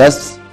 10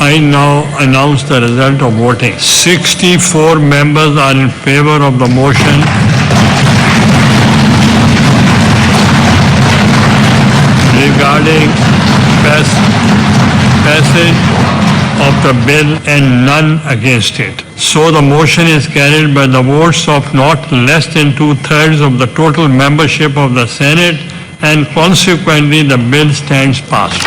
I now announce the result of voting. 64 members are in favor of the motion. Regarding passage of the bill and none against it. So the motion is carried by the votes of not less than 2/3 of the total membership of the Senate, and consequently the bill stands passed.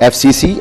FCC,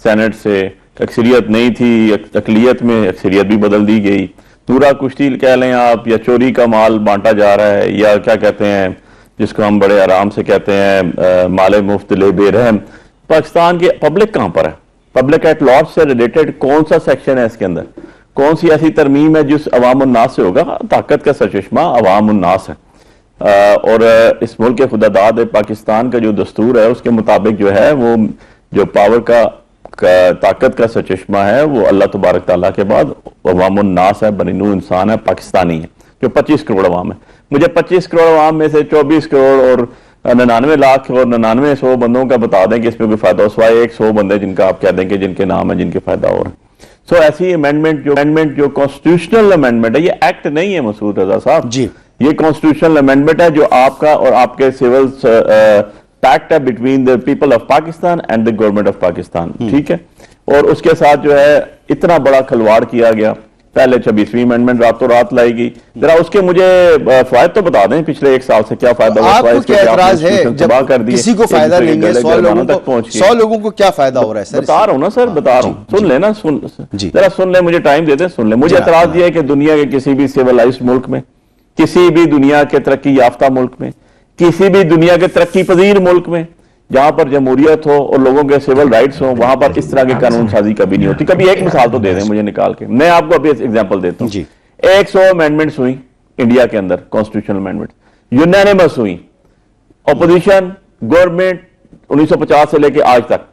senate سے اکثریت نہیں تھی، اقلیت میں اکثریت بھی بدل دی گئی، پورا کشتی کہہ لیں آپ، یا چوری کا مال بانٹا جا رہا ہے، یا کیا کہتے ہیں جس کو ہم بڑے آرام سے کہتے ہیں مال مفت لے بے رحم۔ پاکستان کے پبلک کہاں پر ہے؟ پبلک ایٹ لارج سے ریلیٹڈ کون سا سیکشن ہے اس کے اندر؟ کون سی ایسی ترمیم ہے جس عوام الناس سے ہوگا؟ طاقت کا سرچشمہ عوام الناس ہے، اور اس ملک کے خداداد پاکستان کا جو دستور ہے اس کے مطابق جو ہے وہ جو پاور کا طاقت کا سرچشمہ ہے وہ اللہ تبارک تعالیٰ کے بعد عوام الناس ہے، بنی نوع انسان ہے، پاکستانی ہے، جو 25 کروڑ عوام ہے۔ مجھے 25 کروڑ عوام میں سے 24 کروڑ اور 99 لاکھ اور 99 بندوں کا بتا دیں کہ اس پہ کوئی فائدہ ہو، سوائے 100 بندے جن کا آپ کہہ دیں کہ جن کے نام ہیں جن کے فائدہ ہو رہا ہے۔ سو ایسی امینڈمنٹ جو کانسٹیٹیوشنل امینڈمنٹ ہے، یہ ایکٹ نہیں ہے مسعود رضا صاحب جی، یہ کانسٹیٹیوشنل امینڈمنٹ ہے جو آپ کا اور آپ کے سول پیکٹ ہے between the people of Pakistan and the government of Pakistan, ٹھیک ہے؟ اور اس کے ساتھ جو ہے اتنا بڑا کھلواڑ کیا گیا، پہلے 26ویں امینڈمنٹ راتوں رات لائی گئی، ذرا اس کے مجھے فوائد تو بتا دیں پچھلے ایک سال سے کیا فائدہ ہوا؟ آپ کو کیا اعتراض ہے جب کسی کو فائدہ نہیں ہے؟ 100 لوگوں کو کیا فائدہ ہو رہا ہے سر؟ بتا رہا ہوں نا سر، بتا رہا ہوں، سن لیں نا، ذرا سن لیں، مجھے ٹائم دے دیں، سن لیں۔ مجھے اعتراض یہ ہے کہ دنیا کے کسی بھی سیولائزڈ ملک میں، کسی بھی دنیا کے ترقی یافتہ ملک میں، کسی بھی دنیا کے ترقی پذیر ملک میں جہاں پر جمہوریت ہو اور لوگوں کے سیول رائٹس ہوں، وہاں پر اس طرح کی قانون سازی کبھی نہیں ہوتی۔ کبھی ایک مثال تو دے دیں مجھے نکال کے، میں آپ کو ابھی ایگزامپل دیتا ہوں۔ 100 امینڈمنٹس ہوئی انڈیا کے اندر، کانسٹیٹیوشنل امینڈمنٹس یونینیمس ہوئی، اپوزیشن، گورنمنٹ 1950 سے لے کے آج تک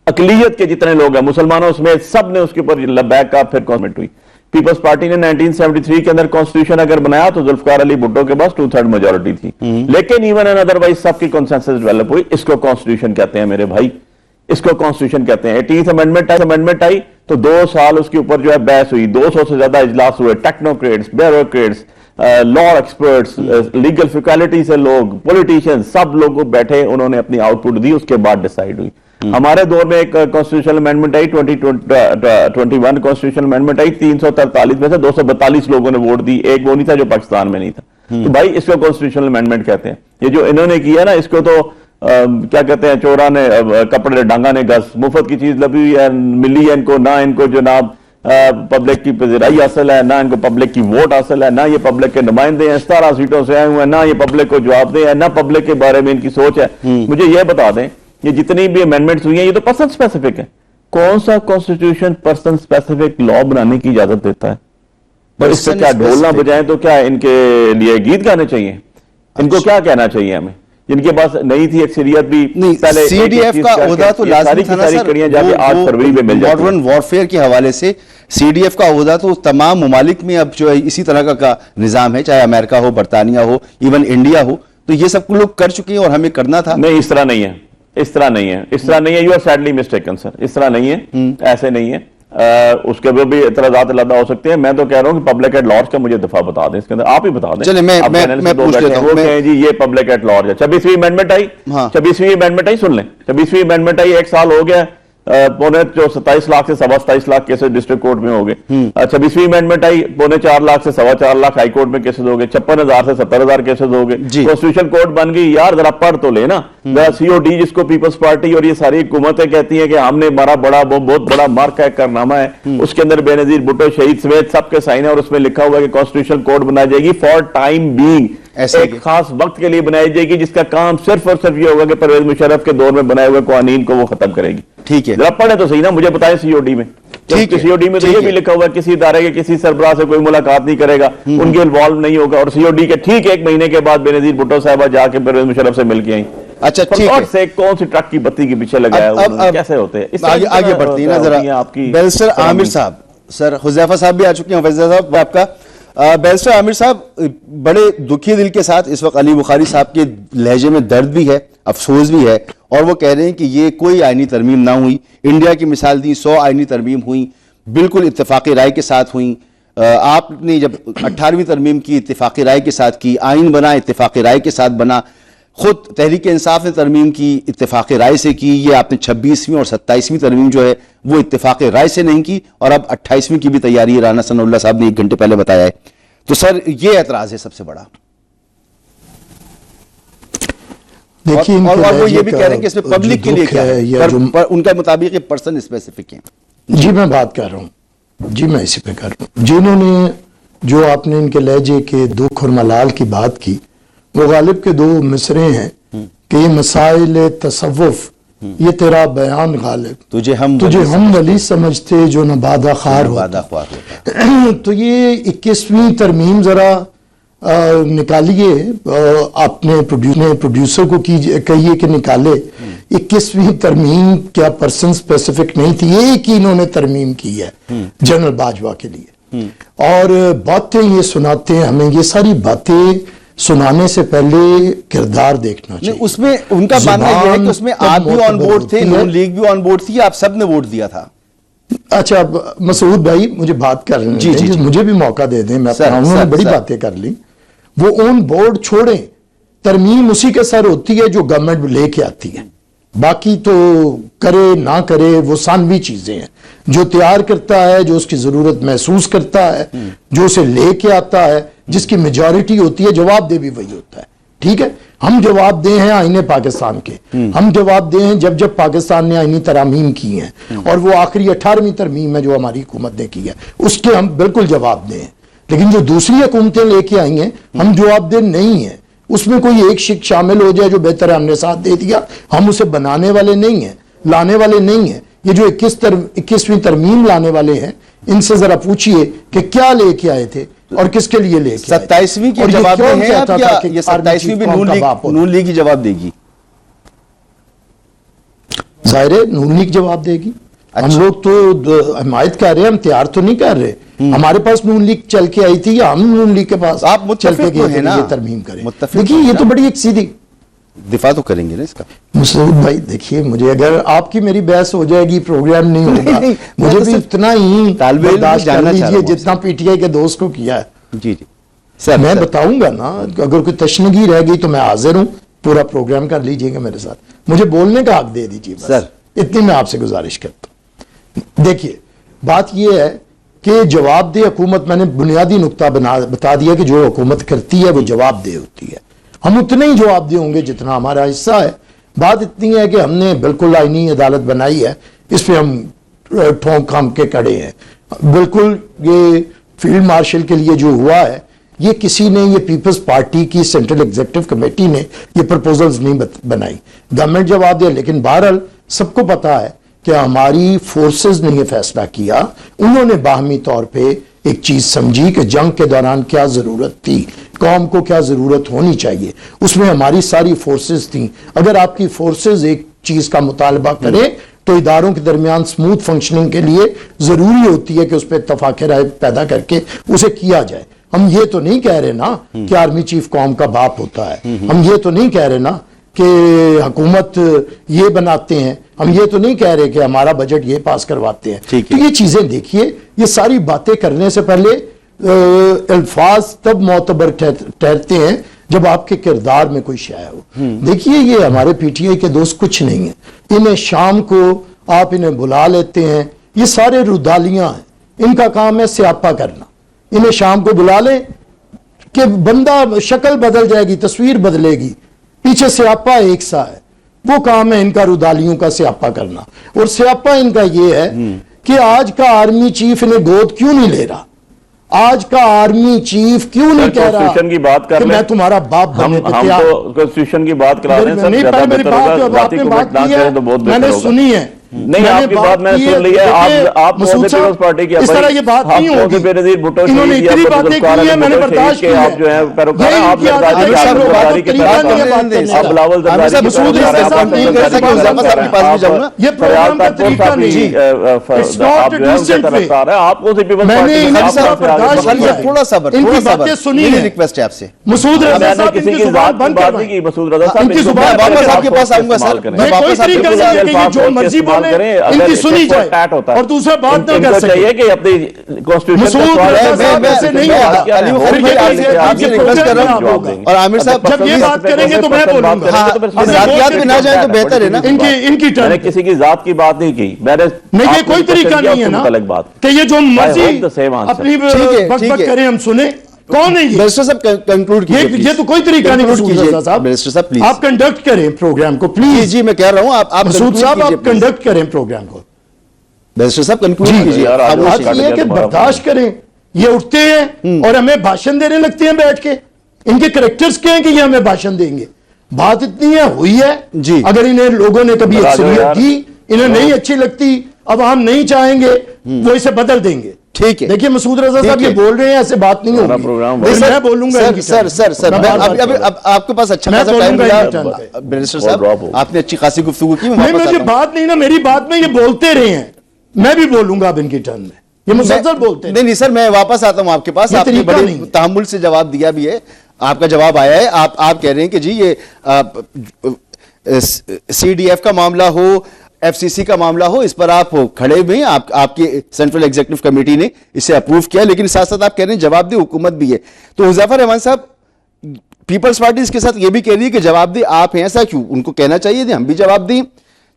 اقلیت کے جتنے لوگ ہیں مسلمانوں سمیت سب نے اس کے اوپر لبیک کہا، پھر گورنمنٹ ہوئی۔ پیپلز پارٹی نے 1973 کے اندر کانسٹیٹیوشن اگر بنایا تو ذوالفقار علی بھٹو کے پاس 2/3 میجورٹی تھی، لیکن ایون اینڈ ادروائز سب کی کنسنسس ڈیولپ ہوئی۔ اس کو کانسٹیٹیوشن کہتے ہیں میرے بھائی، اس کو کانسٹیٹیوشن کہتے ہیں۔ 18th امینڈمنٹ آئی تو 2 سال اس کے اوپر جو ہے بحث ہوئی، 200 سے زیادہ اجلاس ہوئے، ٹیکنوکریٹس، بیوروکریٹس، لا ایکسپرٹس، لیگل فیکلٹی سے لوگ، پولیٹیشین، سب لوگ بیٹھے، انہوں نے اپنی آؤٹ پٹ دی، اس کے بعد ڈیسائیڈ ہوئی۔ ہمارے دور میں ایک کانسٹیٹیوشنل امینڈمنٹ آئی 2021 کانسٹیٹیوشنل امینڈمنٹ آئی، 343 میں سے 242 لوگوں نے ووٹ دی، ایک وہ نہیں تھا جو پاکستان میں نہیں تھا۔ تو بھائی اس کو کانسٹیٹیوشنل امینڈمنٹ کہتے ہیں۔ یہ جو انہوں نے کیا نا اس کو تو کیا کہتے ہیں، چورا نے کپڑے ڈانگا نے گز، مفت کی چیز لبی ہوئی ہے، ملی ہے ان کو، نہ ان کو جناب پبلک کی پذیرائی حاصل ہے، نہ ان کو پبلک کی ووٹ حاصل ہے، نہ یہ پبلک کے نمائندے ہیں، 17 سیٹوں سے آئے ہوئے ہیں، نہ یہ پبلک کو جواب دے ہیں، نہ پبلک کے بارے میں ان کی سوچ ہے۔ مجھے یہ بتا دیں یہ جتنی بھی امینڈمنٹس ہوئی ہیں یہ تو پرسن سپیسیفک ہے، کون سا کانسٹیٹیوشن پرسن سپیسیفک لا بنانے کی اجازت دیتا ہے؟ اس سے کیا ڈھول نہ بجائیں تو کیا ان کے لیے گیت گانے چاہیے؟ ان کو کیا کہنا چاہیے ہمیں؟ جن کے پاس نہیں تھی اکثریت بھی پہلے سی ڈی ایف کا عہدہ تو لازمی تھا نا سر، ماڈرن وارفیئر کے حوالے سے سی ڈی ایف کا عہدہ تو تمام ممالک میں اب جو ہے اسی طرح کا نظام ہے، چاہے امریکہ ہو، برطانیہ ہو، ایون انڈیا ہو، تو یہ سب لوگ کر چکے ہیں اور ہمیں کرنا تھا۔ نہیں، اس طرح نہیں ہے، اس طرح نہیں ہے، اس طرح نہیں ہے، یو آر سیڈلی مسٹیکن سر، اس طرح نہیں ہے، ایسے نہیں ہے۔ اس کے بھی اعتراضات علیحدہ ہو سکتے ہیں، میں تو کہہ رہا ہوں کہ پبلک ایٹ لارج کا مجھے دفعہ بتا دیں، اس کے اندر آپ ہی بتا دیں۔ چلیں میں پوچھ لیتا ہوں، جی یہ پبلک ایٹ لارج ہے۔ 26ویں امینڈمنٹ آئی، 26ویں امینڈمنٹ آئی، سن لیں، 26ویں امینڈمنٹ آئی، 1 سال ہو گیا، پونے 27 لاکھ سے 27 لاکھ کیسز ڈسٹرکٹ کورٹ میں ہو گئے۔ 26ویں امینڈمنٹ آئی، پونے 4 لاکھ سے 4.25 لاکھ ہائی کورٹ میں کیسز ہو گئے، 56,000 سے 70,000 کیسز ہو گئے۔ کانسٹیٹیوشن کورٹ بن گئی، یار ذرا پڑھ تو لے نا، سی او ڈی جس کو پیپلز پارٹی اور یہ ساری حکومتیں کہتی ہیں کہ ہم نے ہمارا بہت بڑا مارک ہے، کارنامہ ہے، اس کے اندر بے نظیر بھٹو شہید سمیت سب کے سائن ہے، اور اس میں لکھا ہوا ہے کہ کانسٹیٹیوشن کورٹ بنائی جائے گی فار ٹائم بینگ، ایک خاص وقت کے لیے بنائی جائے گی، جس کا کام صرف اور صرف یہ ہوگا کہ پرویز مشرف کے دور میں بنائے ہوئے قوانین کو وہ ختم کرے گی۔ ٹھیک ہے، ذرا پڑھیں تو صحیح نا، مجھے بتائیں سی او ڈی میں، سی او ڈی میں تو یہ بھی لکھا ہوا ہے کسی ادارے کے کسی سربراہ سے کوئی ملاقات نہیں کرے گا، ان کے انوالو نہیں ہوگا، اور سی او ڈی کے ٹھیک 1 مہینے کے بعد بے نظیر بھٹو صاحبہ جا کے پرویز مشرف سے مل کے آئیں۔ اچھا ٹھیک ہے، سے کون سی ٹرک کی بتی کے پیچھے لگایا ہوا، کیسے ہوتے ہیں؟ آگے بڑھتی ہے نا ذرا بیرسٹر عامر صاحب، سر حذیفہ صاحب بھی آ چکے ہیں، حذیفہ صاحب آپ کا بیرسٹر عامر صاحب بڑے دکھی دل کے ساتھ اس وقت علی بخاری صاحب کے لہجے میں درد بھی ہے، افسوس بھی ہے، اور وہ کہہ رہے ہیں کہ یہ کوئی آئینی ترمیم نہ ہوئی، انڈیا کی مثال دی، 100 آئینی ترمیم ہوئیں، بالکل اتفاقی رائے کے ساتھ ہوئیں۔ آپ نے جب 18ویں ترمیم کی اتفاقی رائے کے ساتھ کی، آئین بنا اتفاقی رائے کے ساتھ بنا، خود تحریک انصاف نے ترمیم کی اتفاقی رائے سے کی، یہ آپ نے 26ویں اور 27ویں ترمیم جو ہے وہ اتفاقی رائے سے نہیں کی، اور اب 28ویں کی بھی تیاری رانا ثناء اللہ صاحب نے 1 گھنٹے پہلے بتایا ہے۔ تو سر یہ اعتراض ہے سب سے بڑا۔ دیکھیے ان اور کے وہ یہ لہجے بھی کا کہہ رہے ہیں کہ اس میں جو پبلک کے لیے دکھ کیا ہے ہے یا جو پر ان کا مطابق یہ پرسن اسپیسیفک ہیں. جی میں بات کر رہا ہوں، جی میں اسی پہ کر رہا ہوں. جنہوں نے جو آپ نے ان کے لہجے کے دکھ اور ملال کی بات کی، وہ غالب کے 2 مصرے ہیں کہ یہ مسائل تصوف، یہ تیرا بیان غالب، تجھے ہم ولی سمجھتے جو نبادہ خار وعدہ ہوتا. خوار ہوتا. تو یہ 21ویں ترمیم ذرا نکالیے، اپنے پروڈیوسر کو کہیے کہ نکالے. 21ویں ترمیم کیا پرسن اسپیسیفک نہیں تھی، ایک ہی انہوں نے ترمیم کی ہے جنرل باجوہ کے لیے. اور باتیں یہ سناتے ہیں ہمیں، یہ ساری باتیں سنانے سے پہلے کردار دیکھنا چاہیے. اس میں ان کا ماننا یہ ہے کہ اس میں آپ بھی آن بورڈ تھے، ہوتی ہے. نون لیگ بھی آن بورڈ تھی، آپ سب نے ووٹ دیا تھا. اچھا مسعود بھائی مجھے بات کر جی جی جی. مجھے بھی موقع دے دیں، میں سر، انہوں نے سر، بڑی سر. باتیں کر لی. وہ آن بورڈ چھوڑیں، ترمیم اسی کے سر ہوتی ہے جو گورنمنٹ لے کے آتی ہے. باقی تو کرے نہ کرے وہ ثانوی چیزیں ہیں. جو تیار کرتا ہے، جو اس کی ضرورت محسوس کرتا ہے، جو اسے لے کے آتا ہے، جس کی میجورٹی ہوتی ہے، جواب دہ بھی وہی ہوتا ہے. ٹھیک ہے، ہم جواب دہ ہیں آئین پاکستان کے، ہم جواب دہ ہیں جب پاکستان نے آئینی ترامیم کی ہیں، اور وہ آخری 18ویں ترمیم ہے جو ہماری حکومت نے کی ہے، اس کے ہم بالکل جواب دہ ہیں. لیکن جو دوسری حکومتیں لے کے آئی ہیں ہم جواب دہ نہیں ہیں. اس میں کوئی ایک شک شامل ہو جائے جو بہتر ہے ہم نے ساتھ دے دیا، ہم اسے بنانے والے نہیں ہیں، لانے والے نہیں ہیں. یہ جو 21ویں ترمیم لانے والے ہیں، ان سے ذرا پوچھئے کہ کیا لے کے آئے تھے اور کس کے لیے لے کے آئے تھے. 27ویں کی اور یہ جواب کون میں ہے کہتا آپ، تھا یا کہ یہ آرمی 27ویں چیف بھی قوم کا باپ ہوتا ہے؟ نون لیگ ہی جواب دے گی. ظاہر ہے نون لیگ جواب دے گی. ہم لوگ تو حمایت کر رہے ہیں، ہم تیار تو نہیں کر رہے. ہمارے پاس نون لیگ چل کے آئی تھی یا ہم نون لیگ کے پاس آپ متفق چل کے تو گئے ہیں نا؟ یہ ترمیم کریں. متفق دیکھیے تو ہیں یہ نا؟ تو بڑی ایک سیدھی دفاع تو کریں گے نا اس کا. مسعود بھائی دیکھیے، مجھے اگر آپ کی میری بحث ہو جائے گی پروگرام نہیں ہوگا. نہیں، میں مجھے تو بھی صرف اتنا ہی طالب علم برداشت کر جاننا چاہ رہا لیجیے ہوں جتنا پی ٹی آئی کے دوست کو کیا ہے. جی جی سر، میں سر. بتاؤں گا نا، اگر کوئی تشنگی رہ گئی تو میں حاضر ہوں، پورا پروگرام کر لیجئے گا میرے ساتھ، مجھے بولنے کا حق دے دیجیے بس. سر. اتنی میں آپ سے گزارش کرتا ہوں. دیکھیے بات یہ ہے کہ جواب دہ حکومت، میں نے بنیادی نقطہ بتا دیا کہ جو حکومت کرتی ہے وہ جواب دہ ہوتی ہے. ہم اتنے ہی جواب دہ ہوں گے جتنا ہمارا حصہ ہے. بات اتنی ہے کہ ہم نے بالکل آئینی عدالت بنائی ہے، اس پہ ہم ٹھونک کھام کے کڑے ہیں. بالکل یہ فیلڈ مارشل کے لیے جو ہوا ہے، یہ کسی نے، یہ پیپلز پارٹی کی سینٹرل ایگزیکٹو کمیٹی نے یہ پرپوزلز نہیں بنائی، گورنمنٹ جواب دے. لیکن بہرحال سب کو پتا ہے کہ ہماری فورسز نے یہ فیصلہ کیا، انہوں نے باہمی طور پہ ایک چیز سمجھی کہ جنگ کے دوران کیا ضرورت تھی، قوم کو کیا ضرورت ہونی چاہیے، اس میں ہماری ساری فورسز تھیں. اگر آپ کی فورسز ایک چیز کا مطالبہ کریں تو اداروں کے درمیان سموتھ فنکشننگ کے لیے ضروری ہوتی ہے کہ اس پہ اتفاق رائے پیدا کر کے اسے کیا جائے. ہم یہ تو نہیں کہہ رہے نا کہ آرمی چیف قوم کا باپ ہوتا ہے، ہم یہ تو نہیں کہہ رہے نا کہ حکومت یہ بناتے ہیں، ہم یہ تو نہیں کہہ رہے کہ ہمارا بجٹ یہ پاس کرواتے ہیں. تو یہ چیزیں دیکھیے، یہ ساری باتیں کرنے سے پہلے الفاظ تب معتبر ٹھہرتے ہیں جب آپ کے کردار میں کوئی شے ہو. دیکھیے یہ ہمارے پی ٹی آئی کے دوست کچھ نہیں ہیں، انہیں شام کو آپ انہیں بلا لیتے ہیں، یہ سارے رودالیاں ہیں، ان کا کام ہے سیاپا کرنا. انہیں شام کو بلا لیں کہ بندہ شکل بدل جائے گی، تصویر بدلے گی، پیچھے سیاپا ایک سا ہے. وہ کام ہے ان کا رودالیوں کا سیاپا کرنا. اور سیاپا ان کا یہ ہے کہ آج کا آرمی چیف انہیں گود کیوں نہیں لے رہا، آج کا آرمی چیف کیوں نہیں کہہ رہا کانسٹیٹیوشن کی بات کر کہ لیں، میں تمہارا باپ بننے پہ ہم تیار. تو کانسٹیٹیوشن کی بات کرا رہے ہیں سر، نہیں زیادہ پہلے میری بہتر بات ہوگا، آپ ذاتی نے کمنٹ بات نہ کی کریں تو بہت ہے، میں بہتر نے ہوگا. سنی ہے. نہیں آپ کی بات میں نے سن لی ہے. آپ مسعود صاحب پارٹی کی اس طرح یہ بات نہیں ہوگی. بے نظیر بھٹو انہوں نے اتنی باتیں کی ہیں، میں نے برداشت کی ہے. آپ جو ہے پیروکار ہیں، آپ یہی زرداری ان کی عادت ہے کہ کی آپ طرف بات کرنے آپ بلاول زرداری کی مسعود طرف صاحب آپ نہیں کر سکتے، اسامہ صاحب کے پاس بھی جاؤں نا. یہ پروگرام کا طریقہ نہیں ہے. It's not a decent way. آپ کو میں نے ان کا برداشت کیا ہے. تھوڑا صبر، ان تھوڑا کی صبر. باتیں سنی میری ہیں. ریکویسٹ ہے آپ سے. مسعود رضا میں نے صاحب کسی ان کی کی زبان ذات کی بند بات نہیں کروائیں. کی مسعود رضا صاحب، ان کی زبان میں واپس بند آپ کے پاس آؤں گا سر. کریں. میں یہ کوئی واپس آپ کے طریقہ پاس نہیں ہے آؤں کہ گا. یہ جو مرضی بولیں ان کی سنی جائے اور دوسرا بات نہ کر سکے. چاہیے کہ اپنی کانسٹیٹیوشن مسعود رضا صاحب ایسے نہیں ہوگا. علی خان بھائی آپ سے ریکویسٹ کر رہا ہوں، اور عامر صاحب جب یہ بات کریں گے تو میں بولوں گا. ذاتیات میں نہ جائیں تو بہتر ہے نا. ان کی میں نے کسی کی ذات کی بات نہیں کی، میں نے نہیں، یہ کوئی طریقہ نہیں ہے نا کہ یہ جو مرضی اپنی بک بک کریں ہم سنیں. کون ہے یہ؟ بیرسٹر صاحب کنکلوڈ کیجئے، یہ تو کوئی طریقہ نہیں مسعود رضا صاحب. بیرسٹر صاحب پلیز آپ کنڈکٹ کریں پروگرام کو پلیز. جی میں کہہ رہا ہوں آپ مسعود صاحب conclude آپ کیجئے, کنڈکٹ کریں پروگرام کو. بیرسٹر صاحب کنکلوڈ کیجئے. یار، بات یہ ہے کہ برداشت کریں. یہ اٹھتے ہیں اور ہمیں بھاشن دینے لگتے ہیں بیٹھ کے. ان کے کریکٹرز کیا ہیں کہ یہ ہمیں بھاشن دیں گے؟ بات اتنی ہے ہوئی ہے. جی. اگر انہیں لوگوں نے کبھی اکثریت دی، انہیں نہیں اچھی لگتی، اب ہم نہیں چاہیں گے وہ اسے بدل دیں گے. ٹھیک ہے. دیکھیے مسعود رضا صاحب یہ بول رہے ہیں، ایسے بات نہیں ہوگی. پروگرام میں بولوں گا. سر اب آپ کے پاس اچھا میں خاصا بولوں ٹائم گا ملا. ان کی ٹرن پہ. بیرسٹر صاحب آپ نے اچھی خاصی گفتگو کی. میں نہیں واپس مجھے آتا ہوں. بات نہیں نا، میری بات میں یہ بولتے رہے ہیں، میں بھی بولوں گا اب ان کی ٹرن میں. یہ مسلسل بولتے ہیں. نہیں سر میں واپس آتا ہوں آپ کے پاس. یہ آپ نے طریقہ بڑے نہیں ہے. تحمل سے جواب دیا بھی ہے. آپ کا جواب آیا ہے. آپ کہہ رہے ہیں کہ جی یہ سی ڈی ایف کا معاملہ ہو، ایف سی سی کا معاملہ ہو، اس پر آپ کھڑے ہوئے ہیں. آپ کی سینٹرل ایگزیکٹو کمیٹی نے اسے اپروو کیا، لیکن ساتھ ساتھ آپ کہہ رہے ہیں جواب دہ حکومت بھی ہے. تو حذیفہ رحمان صاحب پیپلز پارٹی اس کے ساتھ یہ بھی کہہ رہی ہے کہ جواب دہ آپ ہیں. ایسا کیوں؟ ان کو کہنا چاہیے تھے ہم بھی جواب دیں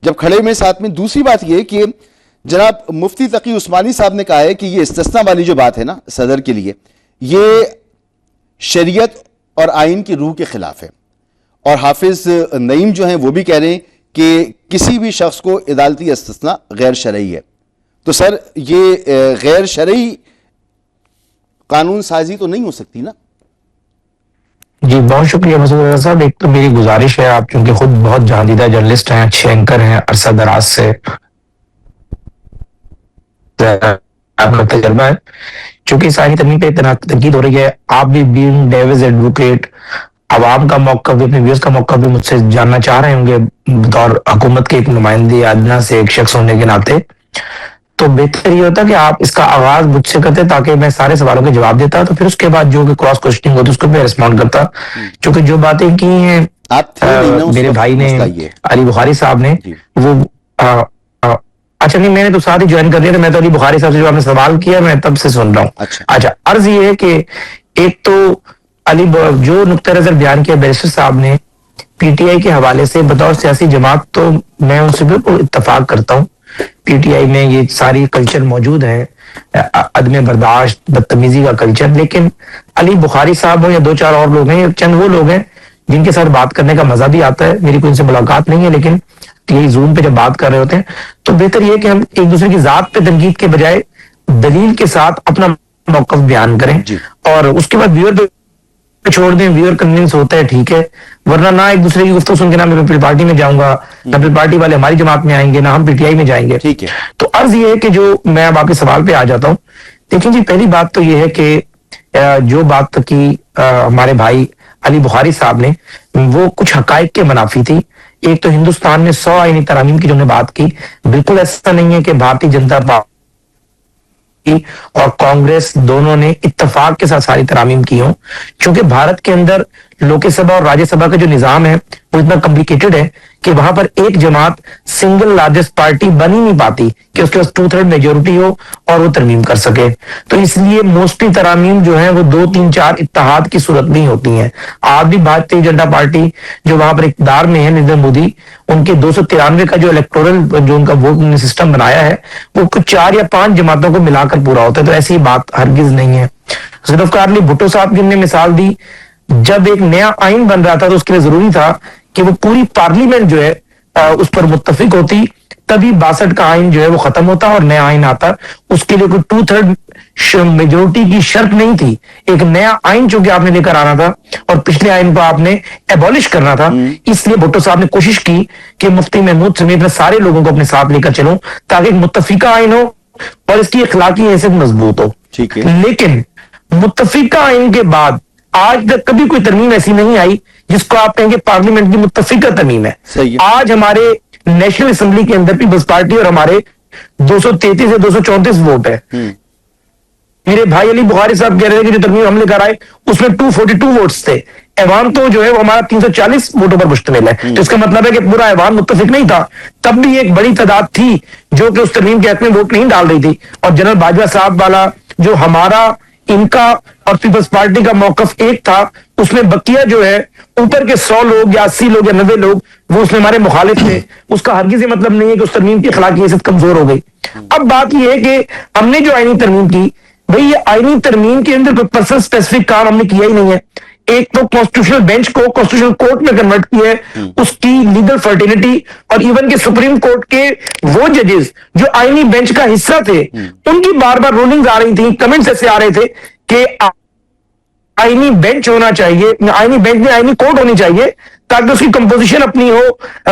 جب کھڑے ہوئے ساتھ میں. دوسری بات یہ کہ جناب مفتی تقی عثمانی صاحب نے کہا ہے کہ یہ استثناء والی جو بات ہے نا صدر کے لیے، یہ شریعت اور آئین کی روح کے خلاف ہے. اور حافظ نعیم جو ہیں وہ بھی کہہ رہے ہیں کہ کسی بھی شخص کو عدالتی استثناء غیر شرعی ہے. تو سر یہ غیر شرعی قانون سازی تو نہیں ہو سکتی نا؟ جی بہت شکریہ مسعود رضا صاحب. ایک تو میری گزارش ہے، آپ چونکہ خود بہت جہاندیدہ جرنلسٹ ہیں، اچھے اینکر ہیں، عرصہ دراز سے آپ کا تجربہ ہے، چونکہ ساری ترمیم پہ تنقید ہو رہی ہے. آپ بھی بینگ ڈیوز ایڈوکیٹ، عوام کا موقف بھی، اپنے ویوز کا موقف بھی مجھ سے جاننا چاہ رہے ہوں گے بطور حکومت کے ایک نمائندے ادنا سے ایک شخص ہونے کے ناطے. تو بہتر یہ ہوتا کہ آپ اس کا آغاز مجھ سے کرتے تاکہ میں سارے سوالوں کے جواب دیتا، تو پھر اس کے بعد جو کہ کراس کوشچننگ ہوتی اس کو میں ریسپونڈ کرتا. چونکہ جو باتیں کی ہیں میرے بھائی نے، علی بخاری صاحب نے، وہ اچھا نہیں، میں نے تو ساتھ ہی جوائن کر دیا تھا. میں تو علی بخاری صاحب سے جو آپ نے سوال کیا میں تب سے سن رہا ہوں. اچھا عرض یہ ہے کہ ایک تو جو نقطہ نظر بیان کیا بیرسٹر صاحب نے پی ٹی آئی کے حوالے سے بطور سیاسی جماعت، تو میں ان سے بالکل اتفاق کرتا ہوں. پی ٹی آئی میں یہ ساری کلچر موجود ہے، عدم برداشت، بدتمیزی کا کلچر. لیکن علی بخاری صاحب ہوں یا دو چار اور لوگ ہیں، چند وہ لوگ ہیں جن کے ساتھ بات کرنے کا مزہ بھی آتا ہے. میری کوئی ان سے ملاقات نہیں ہے، لیکن یہی زوم پہ جب بات کر رہے ہوتے ہیں تو بہتر یہ کہ ہم ایک دوسرے کی ذات پہ تنقید کے بجائے دلیل کے ساتھ اپنا موقف بیان کریں، اور اس کے بعد ویور پہ چھوڑ دیں. ویور کنوینس ہوتا ہے ٹھیک ہے، ورنہ نہ ایک دوسرے کی گفتگو سن کے نہ میں پیپل پارٹی میں جاؤں گا، نہ پیپل پارٹی والے ہماری جماعت میں آئیں گے، نہ ہم پی ٹی آئی میں جائیں گے. تو عرض یہ ہے کہ جو میں اب آپ کے سوال پہ آ جاتا ہوں. دیکھیں جی، پہلی بات تو یہ ہے کہ جو بات کی ہمارے بھائی علی بخاری صاحب نے، وہ کچھ حقائق کے منافی تھی. ایک تو ہندوستان میں 100 آئینی ترامیم کی جو نے بات کی، بالکل ایسا نہیں ہے کہ بھارتیہ جنتا پارٹی اور کانگریس دونوں نے اتفاق کے ساتھ ساری ترامیم کی ہوں. چونکہ بھارت کے اندر لوک سبھا اور راجیہ سبھا کا جو نظام ہے وہ اتنا کمپلیکیٹڈ ہے کہ وہاں پر ایک جماعت سنگل لارجسٹ پارٹی بن ہی نہیں پاتی کہ اس کے پاس 2/3 میجورٹی ہو اور وہ ترمیم کر سکے. تو اس لیے موسٹلی ترامیم جو ہیں وہ 2 3 4 اتحاد کی صورت میں ہوتی ہیں. آج بھی بھارتیہ جنتا پارٹی جو وہاں پر اقتدار میں ہے، نریندر مودی، ان کے 293 کا جو الیکٹورل جو ان کا ووٹ سسٹم بنایا ہے وہ کچھ 4 یا 5 جماعتوں کو ملا کر پورا ہوتا ہے. تو ایسی بات ہرگز نہیں ہے. ذوالفقار علی بھٹو صاحب جن نے مثال دی، جب ایک نیا آئین بن رہا تھا تو اس کے لیے ضروری تھا کہ وہ پوری پارلیمنٹ جو ہے اس پر متفق ہوتی، تبھی 62 کا آئین جو ہے وہ ختم ہوتا اور نیا آئین آتا. اس کے لیے کوئی 2/3 میجورٹی کی شرط نہیں تھی. ایک نیا آئین چونکہ آپ نے لے کر آنا تھا اور پچھلے آئین کو آپ نے ایبولش کرنا تھا، اس لیے بھٹو صاحب نے کوشش کی کہ مفتی محمود سمیت سارے لوگوں کو اپنے ساتھ لے کر چلوں تاکہ ایک متفقہ آئین ہو اور اس کی اخلاقی حیثیت مضبوط ہو. لیکن متفقہ آئین کے بعد آج تک کبھی کوئی ترمیم ایسی نہیں آئی جس کو آپ کہیں گے پارلیمنٹ کی متفقہ ترمیم ہے. آج ہمارے نیشنل اسمبلی کے اندر پیپلز پارٹی اور ہمارے 233 سے 234 ووٹ ہے. میرے بھائی علی بخاری صاحب کہہ رہے تھے کہ جو ترمیم ہم لے کر آئے اس میں 242 ووٹس تھے. ایوان تو جو ہے وہ ہمارا 340 ووٹوں پر مشتمل ہے. تو اس کا مطلب ہے کہ پورا ایوان متفق نہیں تھا. تب بھی ایک بڑی تعداد تھی جو کہ اس ترمیم کے حق میں ووٹ نہیں ڈال رہی تھی. اور جنرل باجوہ صاحب والا جو ہمارا، ان کا اور پیپلز پارٹی کا موقف ایک تھا، اس میں بقیہ جو ہے اوپر کے 100 لوگ یا 80 لوگ یا 90 لوگ وہ اس میں ہمارے مخالف تھے. اس کا ہرگز یہ مطلب نہیں ہے کہ اس ترمیم کی اخلاقی حیثیت کمزور ہو گئی. اب بات یہ ہے کہ ہم نے جو آئینی ترمیم کی بھئی یہ آئینی ترمیم کے اندر کوئی پرسن سپیسیفک کام ہم نے کیا ہی نہیں ہے. ایک تو کانسٹیٹیوشنل بینچ کو کانسٹیٹیوشنل کورٹ میں کنورٹ کیا ہے, اس کی لیگل فرٹینٹی, اور ایون کہ سپریم کورٹ کے وہ ججز جو آئینی بینچ کا حصہ تھے ان کی بار بار رولنگز آ رہی تھیں, کمنٹس ایسے آ رہے تھے کہ آئینی بینچ ہونا چاہیے, آئینی بینچ میں آئینی کورٹ ہونی چاہیے تاکہ اس کی کمپوزیشن اپنی ہو,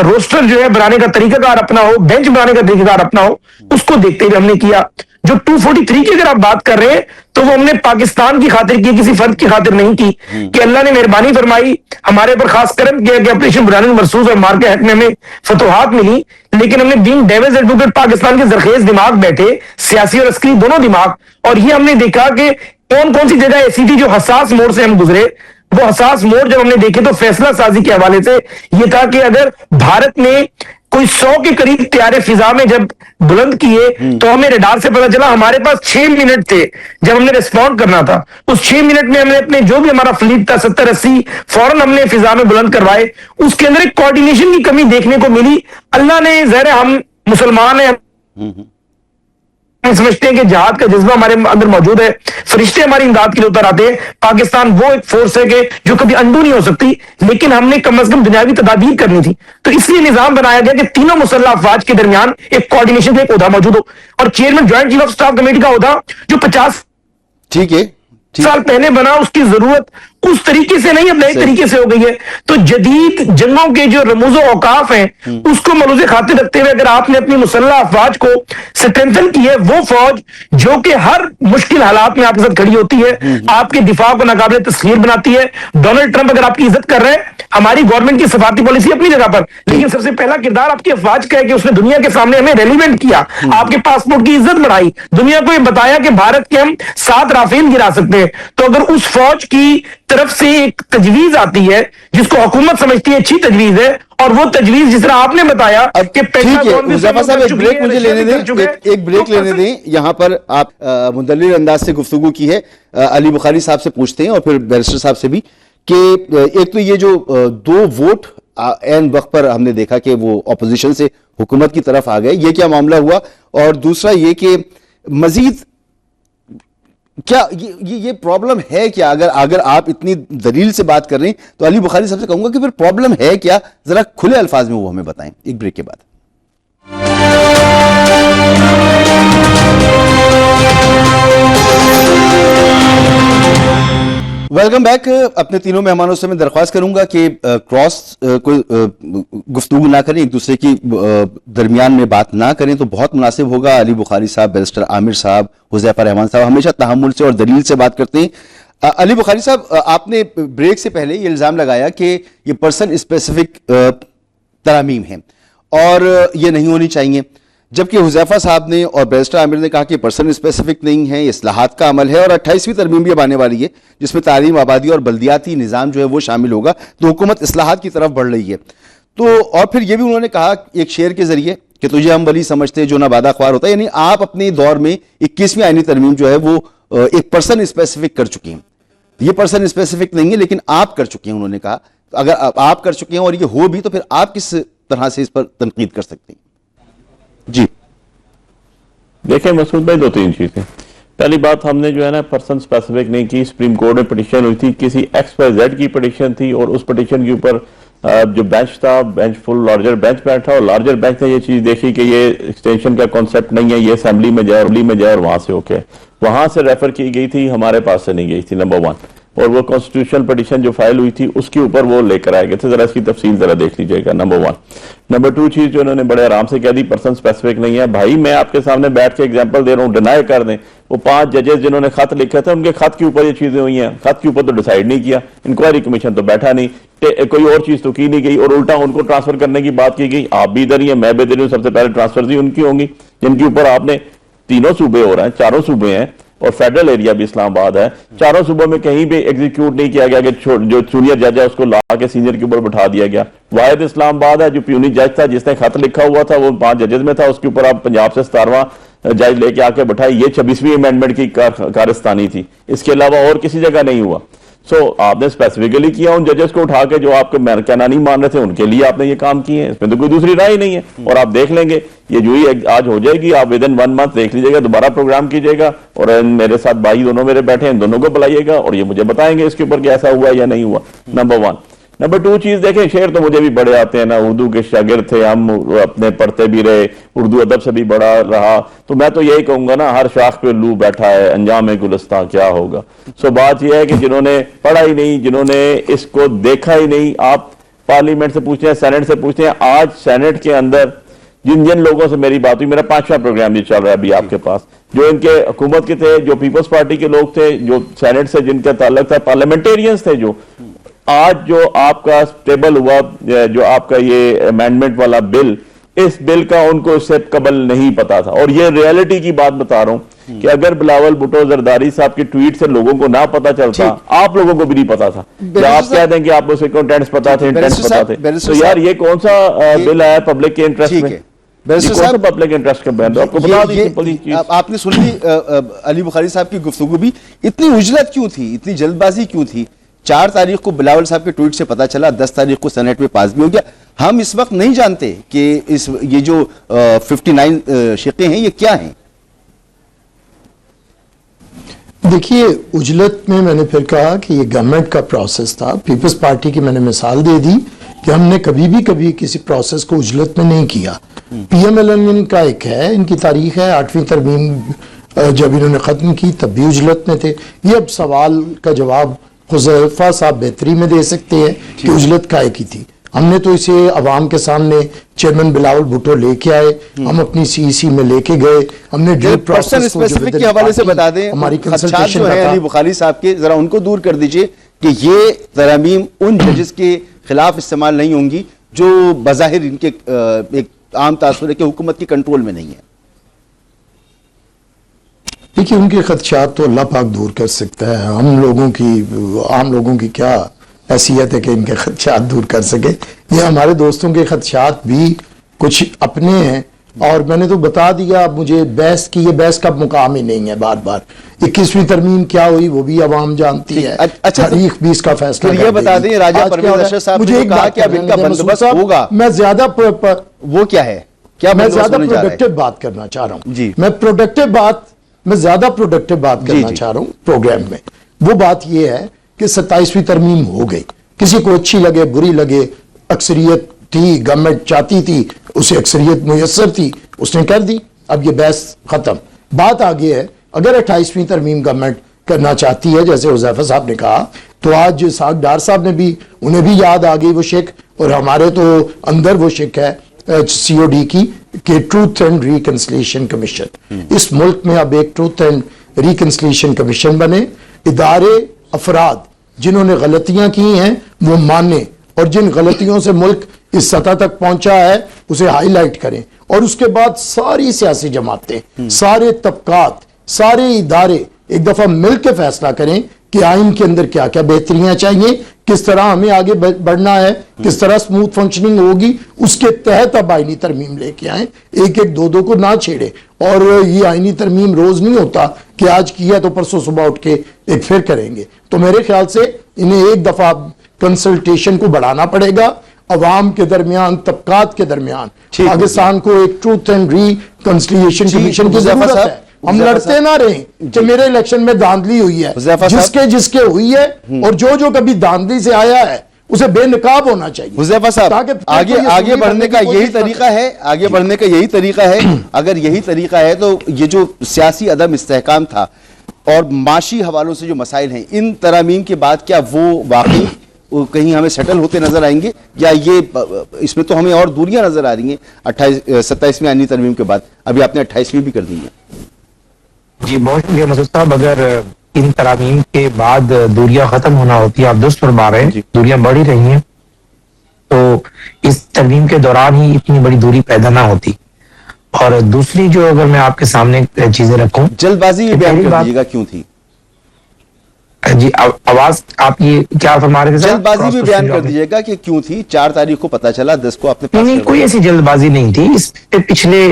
روسٹر جو ہے بنانے کا طریقہ کار اپنا ہو, بینچ بنانے کا طریقہ کار اپنا ہو. اس کو دیکھتے ہوئے ہم نے کیا. جو 243 کی اگر آپ بات کر رہے ہیں تو وہ ہم نے پاکستان کی خاطر کی, کسی فرد کی خاطر نہیں کی, کہ اللہ نے مہربانی فرمائی ہمارے پر خاص کرم کیا کہ آپریشن برہان مرسوس اور مار کے حق میں ہمیں فتوحات ملی, لیکن ہم نے بینگ ڈیوز ایڈوکیٹ پاکستان کے زرخیز دماغ بیٹھے, سیاسی اور عسکری دونوں دماغ, اور یہ ہم نے دیکھا کہ کون سی جگہ ایسی تھی جو حساس موڑ سے ہم گزرے. وہ حساس موڑ جب ہم نے دیکھے تو فیصلہ سازی کے حوالے سے یہ تھا کہ اگر بھارت نے کوئی 100 کے قریب طیارے فضا میں جب بلند کیے تو ہمیں ریڈار سے پتا چلا ہمارے پاس 6 منٹ تھے جب ہم نے ریسپونڈ کرنا تھا. اس 6 منٹ میں ہم نے اپنے جو بھی ہمارا فلیٹ تھا 70-80 فوراً ہم نے فضا میں بلند کروائے. اس کے اندر ایک کوارڈینیشن کی کمی دیکھنے کو ملی. اللہ نے ظاہر ہم مسلمان ہیں, سمجھتے ہیں کہ جہاد کا جذبہ ہمارے اندر موجود ہے, فرشتے ہماری امداد کے لیے اتر آتے ہیں. پاکستان وہ ایک فورس ہے کہ جو کبھی انڈو نہیں ہو سکتی, لیکن ہم نے کم از کم دنیاوی تدابیر کرنی تھی, تو اس لیے نظام بنایا گیا کہ تینوں مسلح افواج کے درمیان ایک کوارڈینیشن کا ایک عہدہ موجود ہو, اور chairman joint chief of staff committee کا عہدہ جو 50 ٹھیک ہے سال پہلے بنا, اس کی ضرورت اس طریقے سے نہیں اب نئے طریقے سے ہو گئی ہے. تو جدید جنگوں کے جو رموز و اوقاف ہیں اس کو ملوز خاطر رکھتے ہوئے اگر آپ نے اپنی مسلح افواج کو سٹرینتھن کی ہے, وہ فوج جو کہ ہر مشکل حالات میں آپ کے ساتھ کھڑی ہوتی ہے, آپ کے دفاع کو ناقابل تسخیر بناتی ہے. ڈونلڈ ٹرمپ اگر آپ کی عزت کر رہے ہیں, ہماری گورنمنٹ کی سفارتی پالیسی اپنی جگہ پر, لیکن سب سے پہلا کردار آپ کی افواج کا ہے کہ اس نے دنیا کے سامنے ہمیں ریلیونٹ کیا, آپ کے پاسپورٹ کی عزت بڑھائی, دنیا کو یہ بتایا کہ بھارت کے ہم 7 رافیل گرا سکتے ہیں. تو اگر اس فوج کی طرف سے ایک تجویز آتی ہے جس کو حکومت سمجھتی ہے اچھی تجویز ہے, اور وہ تجویز جس طرح آپ نے بتایا کہ ٹھیک ہے مظفر صاحب ایک بریک مجھے لینے دیں, ایک بریک لینے دیں. یہاں پر آپ مندلل انداز سے گفتگو کی ہے, علی بخاری صاحب سے پوچھتے ہیں اور پھر بیرسٹر صاحب سے بھی, کہ ایک تو یہ جو 2 ووٹ عین وقت پر ہم نے دیکھا کہ وہ اپوزیشن سے حکومت کی طرف آ گئے, یہ کیا معاملہ ہوا, اور دوسرا یہ کہ مزید کیا یہ پرابلم ہے کیا؟ اگر آپ اتنی دلیل سے بات کر رہے ہیں تو علی بخاری صاحب سے کہوں گا کہ پھر پرابلم ہے کیا, ذرا کھلے الفاظ میں وہ ہمیں بتائیں. ایک بریک کے بعد ویلکم بیک. اپنے تینوں مہمانوں سے میں درخواست کروں گا کہ کراس کوئی گفتگو نہ کریں, ایک دوسرے کی درمیان میں بات نہ کریں تو بہت مناسب ہوگا. علی بخاری صاحب, بیرسٹر عامر صاحب, حذیفہ رحمان صاحب ہمیشہ تحمل سے اور دلیل سے بات کرتے ہیں. علی بخاری صاحب, آپ نے بریک سے پہلے یہ الزام لگایا کہ یہ پرسن اسپیسیفک ترامیم ہیں اور یہ نہیں ہونی چاہیے, جبکہ حذیفہ صاحب نے اور بیرسٹر عامر نے کہا کہ پرسن اسپیسیفک نہیں ہے, اصلاحات کا عمل ہے, اور 28ویں ترمیم بھی اب آنے والی ہے جس میں تعلیم, آبادی اور بلدیاتی نظام جو ہے وہ شامل ہوگا, تو حکومت اصلاحات کی طرف بڑھ رہی ہے. تو اور پھر یہ بھی انہوں نے کہا ایک شعر کے ذریعے کہ تجھے ہم ولی سمجھتے جو نہ بادہ خوار ہوتا ہے, یعنی آپ اپنے دور میں 21ویں آئینی ترمیم جو ہے وہ ایک پرسن اسپیسیفک کر چکی ہیں. یہ پرسن اسپیسیفک نہیں ہے لیکن آپ کر چکے ہیں. انہوں نے کہا اگر آپ کر چکے ہیں اور یہ ہو بھی تو پھر آپ کس طرح سے اس پر تنقید کر سکتے ہیں؟ جی دیکھیں مسعود بھائی, 2-3 چیزیں. پہلی بات, ہم نے جو ہے نا پرسن سپیسیفک نہیں کی. سپریم کورٹ میں پٹیشن ہوئی تھی, کسی XYZ کی پٹیشن تھی, اور اس پٹیشن کے اوپر جو بینچ تھا, بینچ فل لارجر بینچ بیٹھا, اور لارجر بینچ نے یہ چیز دیکھی کہ یہ ایکسٹینشن کا کانسیپٹ نہیں ہے, یہ اسمبلی میں جائے اور وہاں سے اوکے, وہاں سے ریفر کی گئی تھی, ہمارے پاس سے نہیں گئی تھی, نمبر 1. اور وہ کانسٹیٹیوشنل پٹیشن جو فائل ہوئی تھی اس کے اوپر وہ لے کر آئے گئے تھے, ذرا اس کی تفصیل ذرا دیکھ لیجئے گا, نمبر 1. نمبر 2 چیز جو انہوں نے بڑے آرام سے کہہ دی پرسن سپیسیفک نہیں ہے. بھائی میں آپ کے سامنے بیٹھ کے ایگزامپل دے رہا ہوں, ڈینائی کر دیں. وہ 5 ججز جنہوں نے خط لکھا تھا, ان کے خط کے اوپر یہ چیزیں ہوئی ہیں, خط کے اوپر تو ڈیسائیڈ نہیں کیا, انکوائری کمیشن تو بیٹھا نہیں, کوئی اور چیز تو کی نہیں گئی, اور الٹا ان کو ٹرانسفر کرنے کی بات کی گئی. آپ بھی ادھر ہی ہیں, میں بھی ادھر ہوں, سب سے پہلے ٹرانسفر ان کی ہوں گی جن کے اوپر آپ نے 3 صوبے ہو رہے ہیں, 4 صوبے ہیں, اور فیڈرل ایریا بھی اسلام آباد ہے. 4 صوبوں میں کہیں بھی ایگزیکیوٹ نہیں کیا گیا کہ جو جونیئر جج ہے اس کو لا کے سینئر کے اوپر بٹھا دیا گیا. واحد اسلام آباد ہے جو پیونی جج تھا, جس نے خط لکھا ہوا تھا, وہ 5 ججز میں تھا, اس کے اوپر آپ پنجاب سے 17واں جج لے کے آ کے بٹھائی. یہ 26ویں امینڈمنٹ کی کارستانی تھی, اس کے علاوہ اور کسی جگہ نہیں ہوا. سو آپ نے اسپیسیفکلی کیا ان ججز کو اٹھا کے جو آپ کے کہنا نہیں مان رہے تھے ان کے لیے آپ نے یہ کام کیے ہیں, اس میں تو کوئی دوسری رائے نہیں ہے. اور آپ دیکھ لیں گے یہ جو ہی آج ہو جائے گی, آپ ود ان 1 month دیکھ لیجیے گا, دوبارہ پروگرام کیجیے گا اور میرے ساتھ بھائی دونوں میرے بیٹھے ہیں, ان دونوں کو بلائیے گا اور یہ مجھے بتائیں گے اس کے اوپر کہ ایسا ہوا یا نہیں ہوا. نمبر 1. نمبر 2 چیز دیکھیں, شعر تو مجھے بھی بڑے آتے ہیں نا, اردو کے شاگرد تھے ہم, اپنے پڑھتے بھی رہے, اردو ادب سے بھی بڑا رہا, تو میں تو یہی کہوں گا نا, ہر شاخ پہ لو بیٹھا ہے, انجام گلستاں کیا ہوگا. سو بات یہ ہے کہ جنہوں نے پڑھا ہی نہیں, جنہوں نے اس کو دیکھا ہی نہیں, آپ پارلیمنٹ سے پوچھتے ہیں, سینٹ سے پوچھتے ہیں, آج سینٹ کے اندر جن لوگوں سے میری بات ہوئی, میرا 5واں پروگرام یہ چل رہا ہے ابھی آپ کے پاس, جو ان کے حکومت کے تھے, جو پیپلز پارٹی کے لوگ تھے, جو سینٹ سے جن کا تعلق تھا, پارلیمنٹیرینز تھے, جو آج جو آپ کا ٹیبل ہوا, جو آپ کا یہ امینڈمنٹ والا بل, اس بل کا ان کو اس سے قبل نہیں پتا تھا. اور یہ ریئلٹی کی بات بتا رہا ہوں کہ اگر بلاول بھٹو زرداری صاحب کی ٹویٹ سے لوگوں کو نہ پتا چلتا, آپ لوگوں کو بھی نہیں پتا تھا, یا آپ کہہ دیں کہ آپ کو اس کے کنٹینٹس پتا تھے, انٹینٹس پتا تھے, تو یار یہ کون سا بل آیا پبلک کے انٹرسٹ میں, پبلک انٹرسٹ کا بین, آپ کو بتا دی. آپ نے سن لی علی بخاری صاحب کی گفتگو بھی, اتنی عجلت کیوں تھی, اتنی جلد بازی کیوں تھی؟ 4 تاریخ کو بلاول صاحب کے ٹویٹ سے پتا چلا, 10 تاریخ کو سینٹ میں پاس بھی ہو گیا. ہم اس وقت نہیں جانتے کہ یہ جو 59 شقیں ہیں یہ کیا ہیں. دیکھیے عجلت میں نے پھر کہا کہ یہ گورنمنٹ کا پروسیس تھا. پیپلز پارٹی کی میں نے مثال دے دی کہ ہم نے کبھی کسی پروسیس کو عجلت میں نہیں کیا. پی ایم ایل این کا ایک ہے, ان کی تاریخ ہے 8ویں ترمیم جب انہوں نے ختم کی تب بھی عجلت میں تھے. یہ اب سوال کا جواب حذیفہ صاحب بہتری میں دے سکتے ہیں کہ عجلت کائے کی تھی. ہم نے تو اسے عوام کے سامنے چیئرمین بلاول بھٹو لے کے آئے, ہم اپنی سی سی میں لے کے گئے, ہم نے ڈیل پروسیس کو اسپیسیفک کے حوالے سے بتا دیں, ہماری خدشات جو ہیں علی بخاری صاحب کے, ذرا ان کو دور کر دیجئے کہ یہ ترامیم ان ججز کے خلاف استعمال نہیں ہوں گی جو بظاہر ان کے ایک عام تاثر ہے کہ حکومت کی کنٹرول میں نہیں ہے. دیکھیے ان کے خدشات تو اللہ پاک دور کر سکتا ہے, ہم لوگوں کی, عام لوگوں کی کیا حیثیت ہے کہ ان کے خدشات دور کر سکے. یہ ہمارے دوستوں کے خدشات بھی کچھ اپنے ہیں, اور میں نے تو بتا دیا, مجھے بحث کی, یہ بحث کا مقام ہی نہیں ہے. بار بار 21ویں ترمیم کیا ہوئی وہ بھی عوام جانتی ہے, تاریخ بھی اس کا فیصلہ. یہ بتا دیں راجہ پرویز اشرف صاحب نے کہا کہ اب ان کا بندوبست ہوگا, میں زیادہ وہ کیا ہے, کیا میں زیادہ پروڈکٹیو بات کرنا چاہ رہا ہوں جی, میں زیادہ پروڈکٹیو بات کرنا چاہ رہا ہوں پروگرام میں. وہ بات یہ ہے کہ 27ویں ترمیم ہو گئی, کسی کو اچھی لگے بری لگے, اکثریت تھی, گورنمنٹ چاہتی تھی, اسے اکثریت میسر تھی, اس نے کر دی. اب یہ بحث ختم. بات آگے ہے, اگر 28ویں ترمیم گورنمنٹ کرنا چاہتی ہے جیسے حذیفہ صاحب نے کہا, تو آج ساگ ڈار صاحب نے بھی, انہیں بھی یاد آ گئی وہ شک, اور ہمارے تو اندر وہ شک ہے سی او ڈی کی کہ ٹروتھ اینڈ ریکنسلیشن کمیشن. اس ملک میں اب ایک ٹروتھ اینڈ ریکنسلیشن کمیشن بنے, ادارے افراد جنہوں نے غلطیاں کی ہیں وہ مانیں, اور جن غلطیوں سے ملک اس سطح تک پہنچا ہے اسے ہائی لائٹ کریں, اور اس کے بعد ساری سیاسی جماعتیں, سارے طبقات, سارے ادارے ایک دفعہ مل کے فیصلہ کریں کہ آئین کے اندر کیا کیا بہتریاں چاہیے, کس طرح ہمیں آگے بڑھنا ہے, کس طرح سموتھ فنکشننگ ہوگی, اس کے تحت اب آئینی ترمیم لے کے آئیں, ایک دو کو نہ چھیڑے. اور یہ آئینی ترمیم روز نہیں ہوتا کہ آج کیا تو پرسوں صبح اٹھ کے ایک پھر کریں گے. تو میرے خیال سے انہیں ایک دفعہ کنسلٹیشن کو بڑھانا پڑے گا, عوام کے درمیان, طبقات کے درمیان. پاکستان کو ایک ٹروتھ اینڈ ریکنسلیشن کمیشن کی ضرورت ہے. ہم لڑتے نہ رہیں کہ میرے الیکشن میں دھاندلی ہوئی ہے, جس کے ہوئی ہے, اور جو کبھی دھاندلی سے آیا ہے اسے بے نقاب ہونا چاہیے. حذیفہ صاحب آگے بڑھنے کا یہی طریقہ ہے, آگے بڑھنے کا یہی طریقہ ہے. اگر یہی طریقہ ہے تو یہ جو سیاسی عدم استحکام تھا اور معاشی حوالوں سے جو مسائل ہیں, ان ترامیم کے بعد کیا وہ واقعی کہیں ہمیں سیٹل ہوتے نظر آئیں گے, یا یہ اس میں تو ہمیں اور دوریاں نظر آ رہی ہیں 27ویں آئینی ترمیم کے بعد؟ ابھی آپ نے 28ویں بھی کر دی ہے. جی بہت شکریہ مسعود صاحب. اگر ان ترامیم کے بعد دوریاں ختم ہونا ہوتی ہے, آپ درست فرما رہے ہیں, دوریاں بڑھ ہی رہی ہیں, تو اس ترمیم کے دوران ہی اتنی بڑی دوری پیدا نہ ہوتی. اور دوسری جو اگر میں آپ کے سامنے چیزیں رکھوں, جلد بازی بیان کر دیجیے گا کیوں تھی. جی آواز آپ یہ کیا فرما رہے تھے؟ جلد بازی بھی بیان کر دیجیے گا کہ کیوں تھی. 4 تاریخ کو پتا چلا, 10 کو آپ نے نہیں, کوئی ایسی جلد بازی نہیں تھی. اس پچھلے